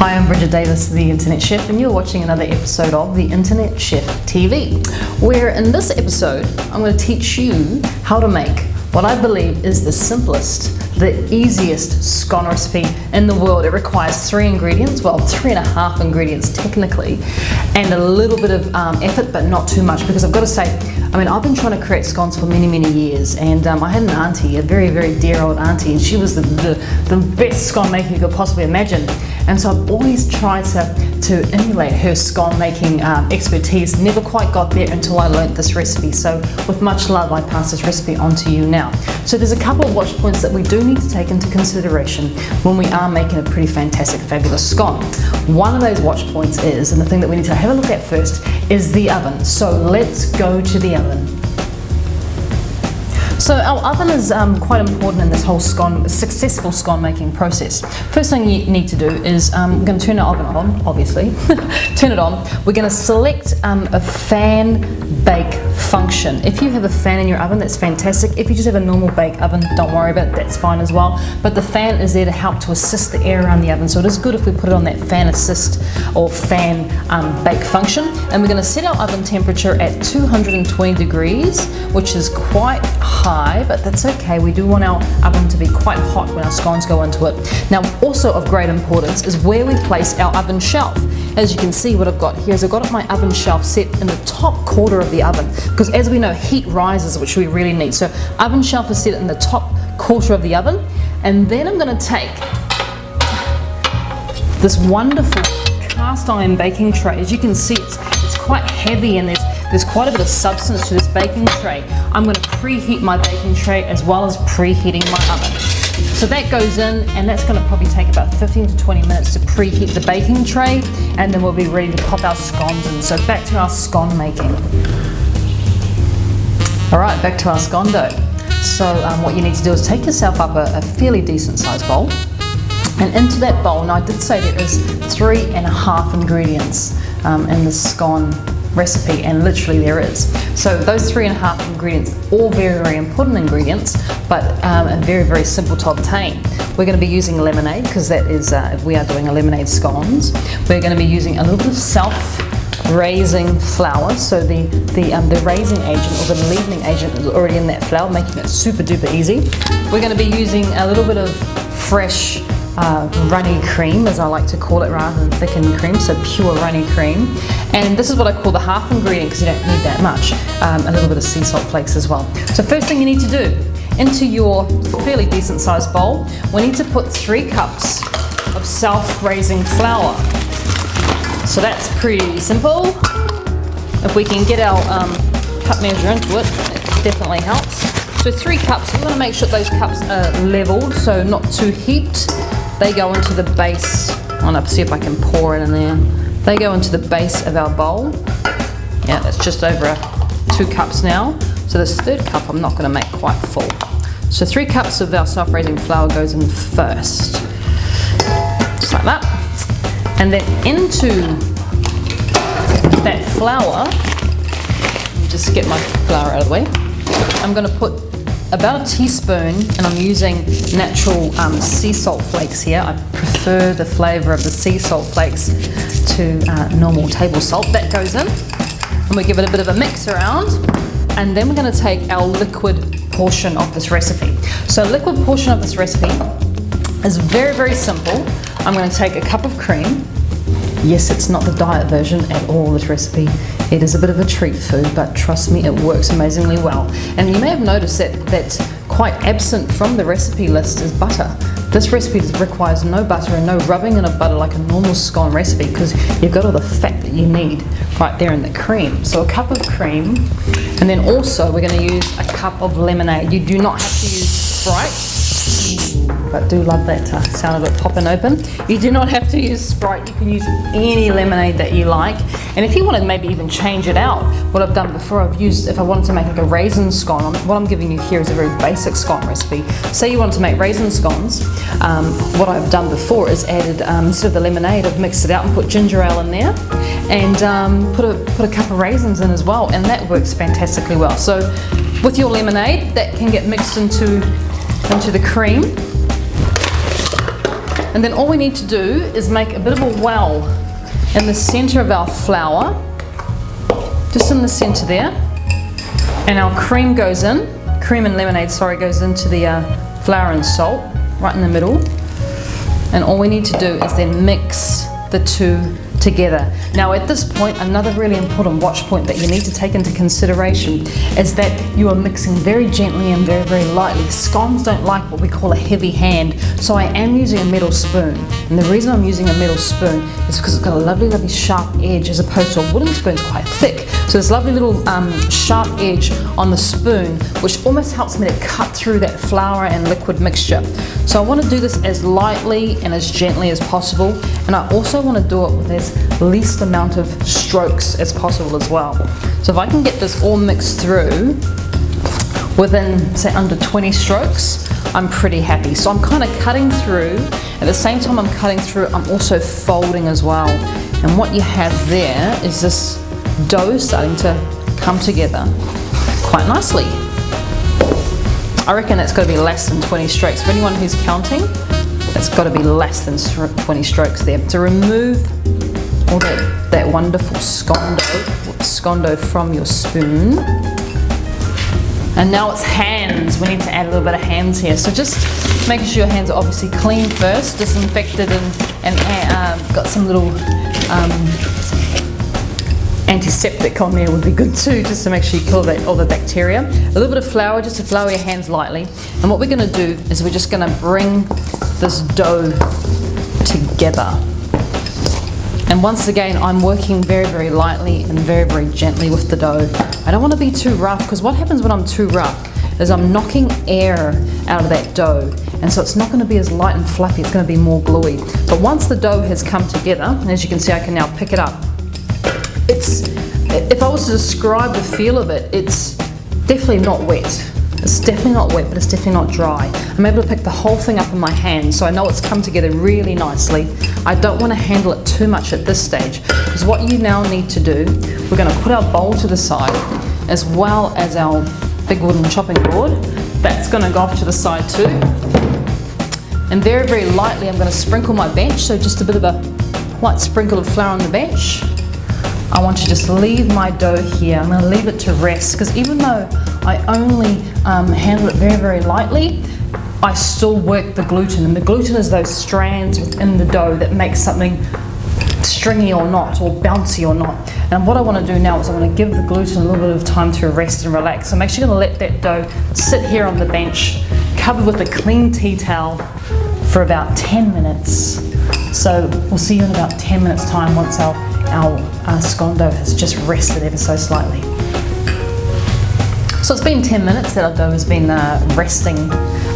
Hi, I'm Bridget Davis, the Internet Chef, and you're watching another episode of the Internet Chef TV, where in this episode, I'm going to teach you how to make what I believe is the simplest, the easiest scone recipe in the world. It requires 3 ingredients, well 3.5 ingredients technically, and a little bit of effort, but not too much, because I've got to say, I've been trying to create scones for many years, and I had an auntie, a very dear old auntie, and she was the best scone maker you could possibly imagine. And so I've always tried to emulate her scone making expertise. Never quite got there until I learnt this recipe. So with much love, I pass this recipe on to you now. So there's a couple of watch points that we do need to take into consideration when we are making a pretty fantastic, fabulous scone. One of those watch points is, and the thing that we need to have a look at first, is the oven. So let's go to the oven. So our oven is quite important in this whole successful scone making process. First thing you need to do is, we're going to turn our oven on, obviously. Turn it on. We're going to select a fan bake function. If you have a fan in your oven, that's fantastic. If you just have a normal bake oven, don't worry about it, that's fine as well. But the fan is there to help to assist the air around the oven. So it is good if we put it on that fan assist or fan bake function. And we're going to set our oven temperature at 220 degrees, which is quite high, but that's okay. We do want our oven to be quite hot when our scones go into it. Now, also of great importance is where we place our oven shelf. As you can see, what I've got here is I've got my oven shelf set in the top quarter of the oven, because as we know, heat rises, which we really need. So oven shelf is set in the top quarter of the oven, and then I'm going to take this wonderful cast iron baking tray. As you can see, it's quite heavy, and there's quite a bit of substance to this baking tray. I'm going to preheat my baking tray as well as preheating my oven. So that goes in, and that's going to probably take about 15 to 20 minutes to preheat the baking tray, and then we'll be ready to pop our scones in. So back to our scone making. Alright, back to our scone dough. So what you need to do is take yourself up a fairly decent sized bowl, and into that bowl, now I did say there is 3.5 ingredients in this scone recipe, and literally there is. So those 3.5 ingredients, all very important ingredients, but very simple to obtain. We're going to be using lemonade, because that is, we are doing a lemonade scones. We're going to be using a little bit of self-raising flour, so the raising agent or the leavening agent is already in that flour, making it super duper easy. We're going to be using a little bit of fresh runny cream, as I like to call it, rather than thickened cream, so pure runny cream. And this is what I call the half ingredient, because you don't need that much. A little bit of sea salt flakes as well. So first thing you need to do, into your fairly decent sized bowl, we need to put 3 cups of self-raising flour. So that's pretty simple. If we can get our cup measure into it, it definitely helps. So 3 cups, we're going to make sure those cups are leveled, so not too heaped. They go into the base. I'm going to see if I can pour it in there. They go into the base of our bowl. Yeah, that's just over 2 cups now. So this 3rd cup I'm not going to make quite full. So 3 cups of our self-raising flour goes in first. Just like that. And then into that flour, just get my flour out of the way, I'm going to put about a teaspoon, and I'm using natural sea salt flakes here. I prefer the flavour of the sea salt flakes to normal table salt. That goes in, and we give it a bit of a mix around, and then we're going to take our liquid portion of this recipe. So liquid portion of this recipe is very simple. I'm going to take a cup of cream. Yes, it's not the diet version at all, this recipe. It is a bit of a treat food, but trust me, it works amazingly well. And you may have noticed that quite absent from the recipe list is butter. This recipe requires no butter and no rubbing in of butter like a normal scone recipe, because you've got all the fat that you need right there in the cream. So a cup of cream, and then also we're going to use a cup of lemonade. You do not have to use Sprite, but do love that sound of it popping open. You do not have to use Sprite. You can use any lemonade that you like. And if you want to maybe even change it out, what I've done before, I've used, if I wanted to make like a raisin scone, what I'm giving you here is a very basic scone recipe. Say you want to make raisin scones, what I've done before is added, instead of the lemonade, I've mixed it out and put ginger ale in there, and put a cup of raisins in as well, and that works fantastically well. So with your lemonade, that can get mixed into the cream. And then all we need to do is make a bit of a well in the center of our flour, just in the center there. And our cream goes in, cream and lemonade, sorry, goes into the flour and salt, right in the middle. And all we need to do is then mix the two together. Now at this point, another really important watch point that you need to take into consideration is that you are mixing very gently and very, very lightly. Scones don't like what we call a heavy hand, so I am using a metal spoon. And the reason I'm using a metal spoon is because it's got a lovely, lovely sharp edge as opposed to a wooden spoon. It's quite thick. So this lovely little sharp edge on the spoon, which almost helps me to cut through that flour and liquid mixture. So I want to do this as lightly and as gently as possible, and I also want to do it with as least amount of strokes as possible as well. So if I can get this all mixed through within, say, under 20 strokes, I'm pretty happy. So I'm kind of cutting through. At the same time I'm cutting through, I'm also folding as well. And what you have there is this dough starting to come together quite nicely. I reckon that's got to be less than 20 strokes. For anyone who's counting, it's got to be less than 20 strokes there. To remove all that wonderful scone dough from your spoon. And now it's hands. We need to add a little bit of hands here. So just making sure your hands are obviously clean first, disinfected, and got some little antiseptic on there would be good too, just to make sure you kill all the bacteria. A little bit of flour, just to flour your hands lightly. And what we're going to do is we're just going to bring this dough together. And once again, I'm working very, very lightly and very, very gently with the dough. I don't want to be too rough, because what happens when I'm too rough is I'm knocking air out of that dough. And so it's not going to be as light and fluffy, it's going to be more gluey. But once the dough has come together, and as you can see, I can now pick it up. If I was to describe the feel of it, it's definitely not wet. It's definitely not wet, but it's definitely not dry. I'm able to pick the whole thing up in my hand, so I know it's come together really nicely. I don't want to handle it too much at this stage, because what you now need to do, we're going to put our bowl to the side, as well as our big wooden chopping board. That's going to go off to the side too. And very, very lightly, I'm going to sprinkle my bench, so just a bit of a light sprinkle of flour on the bench. I want to just leave my dough here. I'm going to leave it to rest, because even though I only handle it very, very lightly, I still work the gluten. And the gluten is those strands within the dough that make something stringy or not, or bouncy or not. And what I want to do now is I want to give the gluten a little bit of time to rest and relax. So I'm actually going to let that dough sit here on the bench, covered with a clean tea towel, for about 10 minutes. So we'll see you in about 10 minutes time once our scone dough has just rested ever so slightly. So it's been 10 minutes that our dough has been resting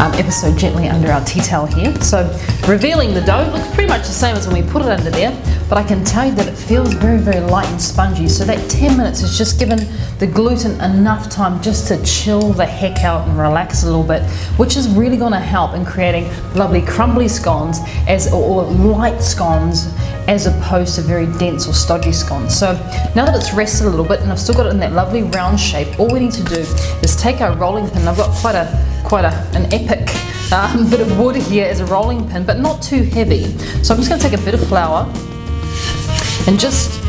ever so gently under our tea towel here. So revealing the dough looks pretty much the same as when we put it under there, but I can tell you that it feels very, very light and spongy. So that 10 minutes has just given the gluten enough time just to chill the heck out and relax a little bit, which is really going to help in creating lovely crumbly scones or light scones, as opposed to very dense or stodgy scones. So now that it's rested a little bit and I've still got it in that lovely round shape, all we need to do is take our rolling pin. I've got quite an epic bit of wood here as a rolling pin, but not too heavy. So I'm just going to take a bit of flour and just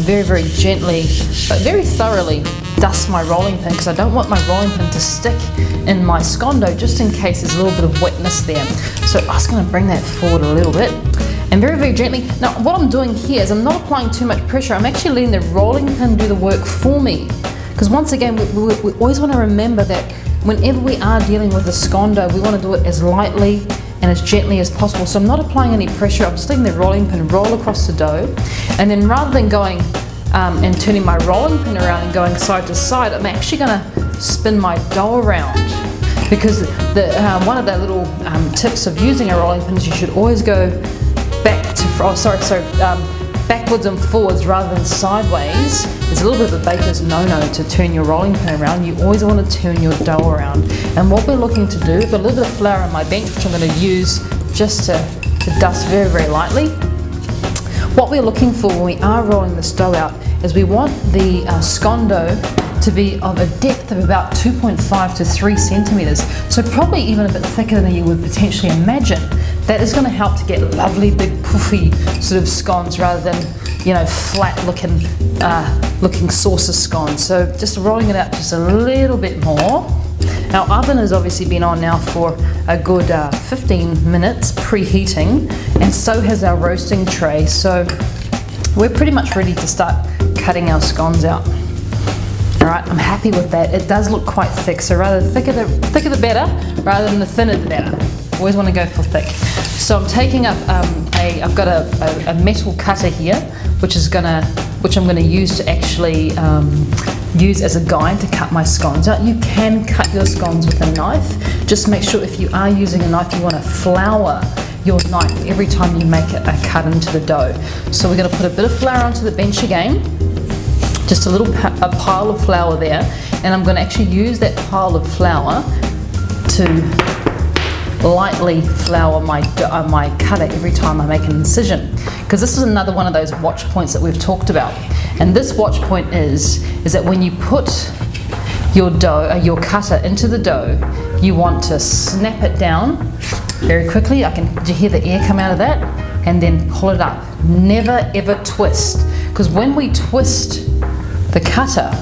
very, very gently, but very thoroughly dust my rolling pin, because I don't want my rolling pin to stick in my scone dough, just in case there's a little bit of wetness there. So I'm just going to bring that forward a little bit. And very, very gently. Now what I'm doing here is I'm not applying too much pressure. I'm actually letting the rolling pin do the work for me. Because once again, we always want to remember that whenever we are dealing with a scone dough, we want to do it as lightly and as gently as possible. So I'm not applying any pressure. I'm just letting the rolling pin roll across the dough. And then rather than going and turning my rolling pin around and going side to side, I'm actually going to spin my dough around. Because one of the little tips of using a rolling pin is you should always go backwards and forwards rather than sideways. It's a little bit of a baker's no-no to turn your rolling pin around. You always want to turn your dough around. And what we're looking to do, I've got a little bit of flour on my bench, which I'm going to use just to dust very, very lightly. What we're looking for when we are rolling this dough out is we want the scone dough to be of a depth of about 2.5 to 3 centimeters. So probably even a bit thicker than you would potentially imagine. That is going to help to get lovely big puffy sort of scones rather than, you know, flat looking saucer scones. So just rolling it out just a little bit more. Our oven has obviously been on now for a good 15 minutes preheating, and so has our roasting tray. So we're pretty much ready to start cutting our scones out. All right, I'm happy with that. It does look quite thick, so rather the thicker the better, rather than the thinner the better. Always want to go for thick. So I'm taking up I've got a metal cutter here, which I'm gonna use to actually use as a guide to cut my scones out. You can cut your scones with a knife. Just make sure if you are using a knife, you want to flour your knife every time you make a cut into the dough. So we're going to put a bit of flour onto the bench again, just a pile of flour there, and I'm going to actually use that pile of flour to lightly flour my cutter every time I make an incision, because this is another one of those watch points that we've talked about. And this watch point is that when you put your your cutter into the dough, you want to snap it down very quickly. Did you hear the air come out of that? And then pull it up. Never ever twist, because when we twist the cutter,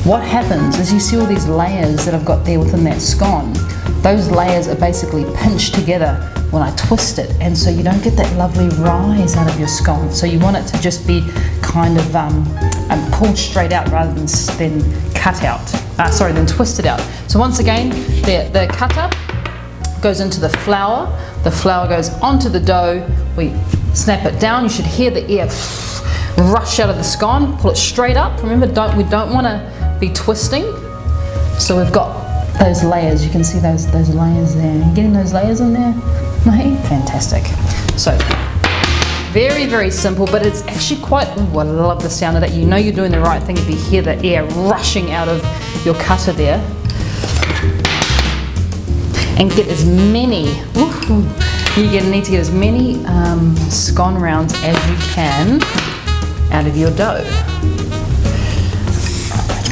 what happens is you see all these layers that I've got there within that scone. Those layers are basically pinched together when I twist it, and so you don't get that lovely rise out of your scone. So you want it to just be kind of pulled straight out rather than cut out. Than twisted out. So once again, the cutter goes into the flour goes onto the dough, we snap it down, you should hear the air rush out of the scone, pull it straight up. Remember, we don't want to be twisting. So we've got those layers, you can see those layers there. You getting those layers in there? Right? Fantastic. So very, very simple, but it's actually quite, I love the sound of that. You know you're doing the right thing if you hear the air rushing out of your cutter there. And get as many, need to get as many scone rounds as you can out of your dough.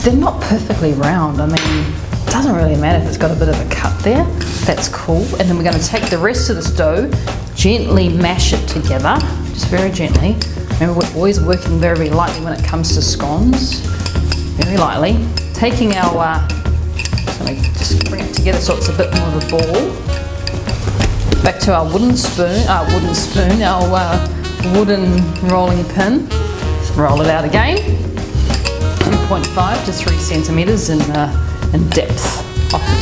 They're not perfectly round. I mean, it doesn't really matter if it's got a bit of a cut there. That's cool. And then we're going to take the rest of this dough, gently mash it together, just very gently. Remember, we're always working very, very lightly when it comes to scones. Very lightly. Taking our, so we just bring it together so it's a bit more of a ball. Back to our wooden rolling pin. Roll it out again. 2.5 to 3 centimeters in depth off the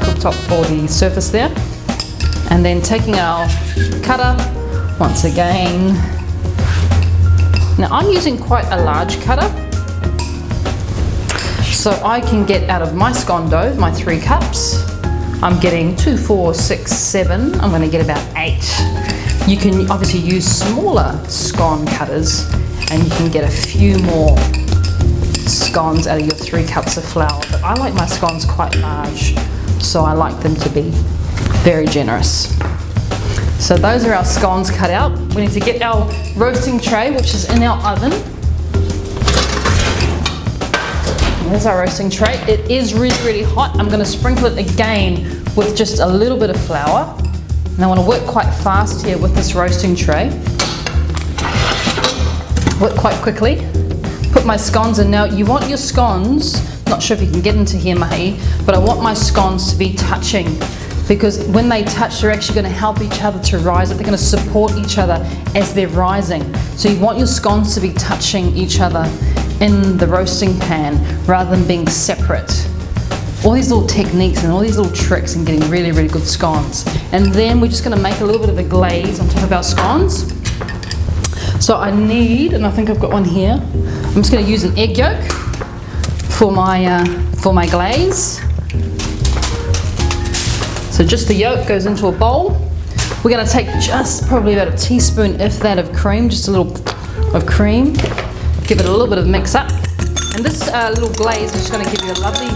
cooktop or the surface there. And then taking our cutter once again. Now I'm using quite a large cutter, so I can get out of my scone dough, my 3 cups, I'm getting 2, 4, 6, 7, I'm going to get about 8. You can obviously use smaller scone cutters and you can get a few more scones out of your 3 cups of flour, but I like my scones quite large, so I like them to be very generous. So those are our scones cut out. We need to get our roasting tray, which is in our oven. There's our roasting tray. It is really, really hot. I'm going to sprinkle it again with just a little bit of flour. And I want to work quite fast here with this roasting tray. Work quite quickly. Put my scones in. Now you want your scones, not sure if you can get into here, Mahi, but I want my scones to be touching, because when they touch, they're actually going to help each other to rise. They're going to support each other as they're rising. So you want your scones to be touching each other in the roasting pan rather than being separate. All these little techniques and all these little tricks in getting really, really good scones. And then we're just going to make a little bit of a glaze on top of our scones. So I need, and I think I've got one here, I'm just going to use an egg yolk for my glaze. So just the yolk goes into a bowl. We're going to take just probably about a teaspoon, if that, of cream, just a little of cream. Give it a little bit of mix up. And this little glaze is just going to give you a lovely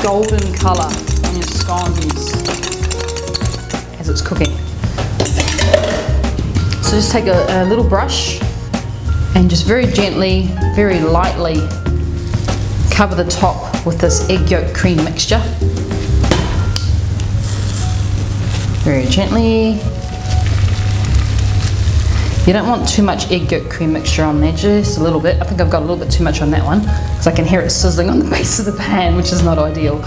golden colour on your scones as it's cooking. So just take a little brush and just very gently, very lightly cover the top with this egg yolk cream mixture. Very gently. You don't want too much egg yolk cream mixture on there, just a little bit. I think I've got a little bit too much on that one because I can hear it sizzling on the base of the pan, which is not ideal.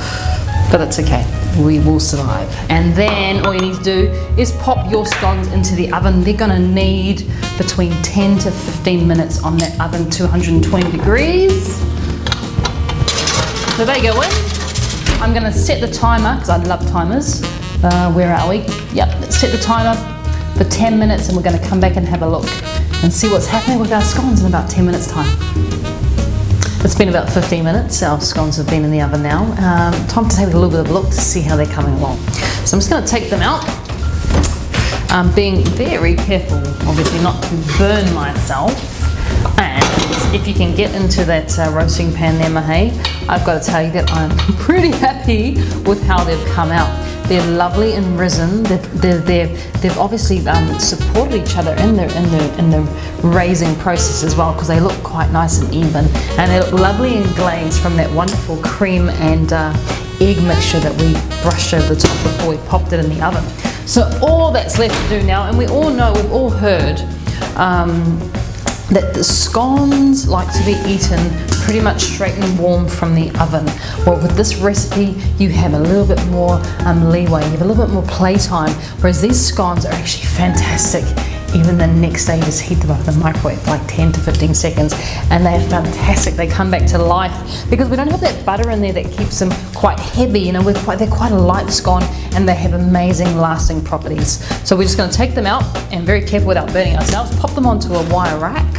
But that's okay, we will survive. And then all you need to do is pop your scones into the oven. They're gonna need between 10 to 15 minutes on that oven, 220 degrees. So they go in. I'm gonna set the timer, because I love timers. Where are we? Yep, let's set the timer for 10 minutes and we're gonna come back and have a look and see what's happening with our scones in about 10 minutes time. It's been about 15 minutes, our scones have been in the oven now. Time to take a little bit of a look to see how they're coming along. So I'm just going to take them out, being very careful, obviously not to burn myself. And if you can get into that roasting pan there, Mahey, I've got to tell you that I'm pretty happy with how they've come out. They're lovely and risen. They've obviously supported each other in the raising process as well, because they look quite nice and even, and they look lovely and glazed from that wonderful cream and egg mixture that we brushed over the top before we popped it in the oven. So all that's left to do now, and we all know, we've all heard that the scones like to be eaten pretty much straight and warm from the oven. Well, with this recipe, you have a little bit more leeway, you have a little bit more playtime, whereas these scones are actually fantastic. Even the next day, just heat them up in the microwave for like 10 to 15 seconds, and they're fantastic. They come back to life because we don't have that butter in there that keeps them quite heavy. You know, they're quite a light scone, and they have amazing lasting properties. So we're just going to take them out, and very careful without burning ourselves, pop them onto a wire rack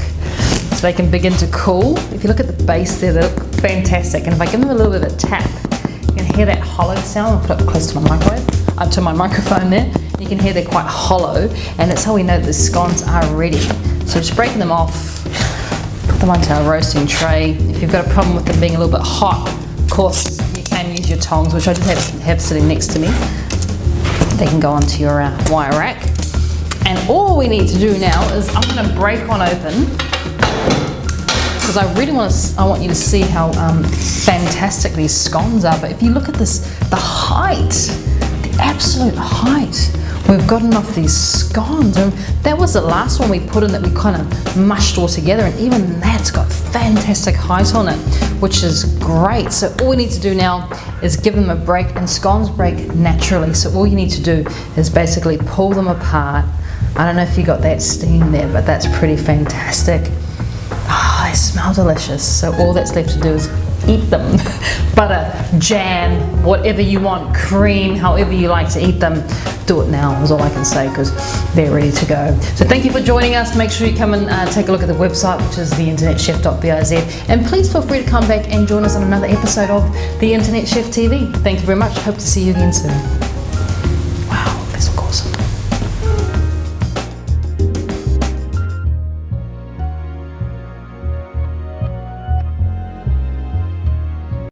so they can begin to cool. If you look at the base there, they look fantastic. And if I give them a little bit of a tap, you can hear that hollow sound. I'll put it close to my microwave, up to my microphone there. You can hear they're quite hollow, and that's how we know that the scones are ready. So just breaking them off, put them onto our roasting tray. If you've got a problem with them being a little bit hot, of course, you can use your tongs, which I just have sitting next to me. They can go onto your wire rack. And all we need to do now is I'm going to break one open, because I really want you to see how fantastic these scones are. But if you look at this, the height, the absolute height we've gotten off these scones, and that was the last one we put in that we kind of mushed all together, and even that's got fantastic height on it, which is great. So all we need to do now is give them a break, and scones break naturally. So all you need to do is basically pull them apart. I don't know if you got that steam there, but that's pretty fantastic. Oh, they smell delicious. So all that's left to do is eat them. Butter, jam, whatever you want, cream, however you like to eat them. Do it now is all I can say, because they're ready to go. So thank you for joining us. Make sure you come and take a look at the website, which is theinternetchef.biz, and please feel free to come back and join us on another episode of The Internet Chef TV. Thank you very much. Hope to see you again soon.